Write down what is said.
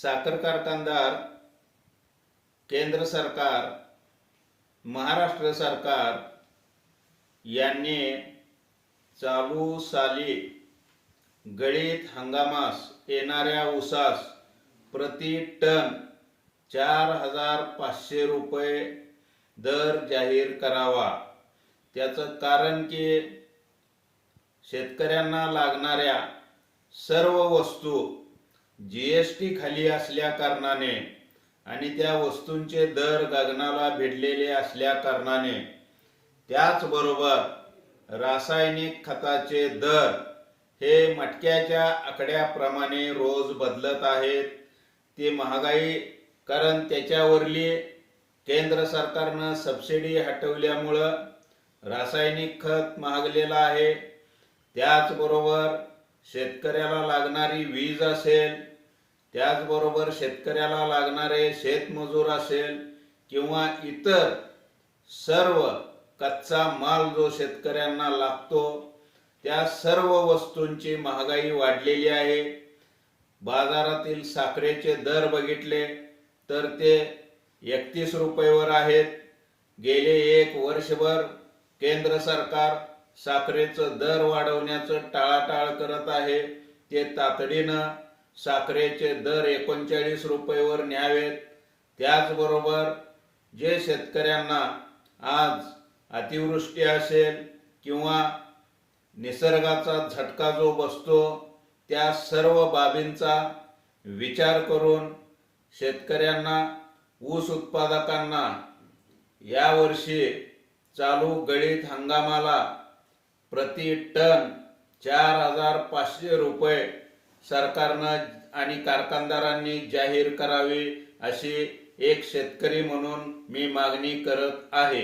साखर कारखानदार, केंद्र सरकार, महाराष्ट्र सरकार यांनी चालू साली गळीत हंगामास येणाऱ्या ऊसास प्रति टन 4,500 रुपये दर जाहीर करावा। त्याचं कारण की शेतकऱ्यांना लागणाऱ्या सर्व वस्तू GST खाली असल्या कारणाने आणि त्या वस्तूंचे दर गगनाला भिडलेले असल्या कारणाने, त्याचबरोबर रासायनिक खताचे दर हे मटक्याच्या आकड्याप्रमाणे रोज बदलत आहेत। ती महागाई, कारण त्याच्यावरली केंद्र सरकारनं सबसिडी हटवल्यामुळं रासायनिक खत महागलेलं आहे। त्याचबरोबर शेतकऱ्याला लागणारी वीज असेल, त्याचबरोबर शेतकऱ्याला लागणारे शेतमजूर असेल किंवा इतर सर्व कच्चा माल जो शेतकऱ्यांना लागतो, त्या सर्व वस्तूंची महागाई वाढलेली आहे। बाजारातील साखरेचे दर बघितले तर ते 31 रुपयेवर आहेत। गेले एक वर्षभर केंद्र सरकार साखरेचं दर वाढवण्याचं टाळाटाळ करत आहे। ते तातडीनं साखरेचे दर 39 रुपयेवर न्यावेत। त्याचबरोबर जे शेतकऱ्यांना आज अतिवृष्टी असेल किंवा निसर्गाचा झटका जो बसतो, त्या सर्व बाबींचा विचार करून शेतकऱ्यांना, ऊस उत्पादकांना यावर्षी चालू गळीत हंगामाला प्रति टन 4,500 रुपये सरकारनं आणि कारखानदारांनी जाहीर करावी, अशी एक शेतकरी म्हणून मी मागणी करत आहे।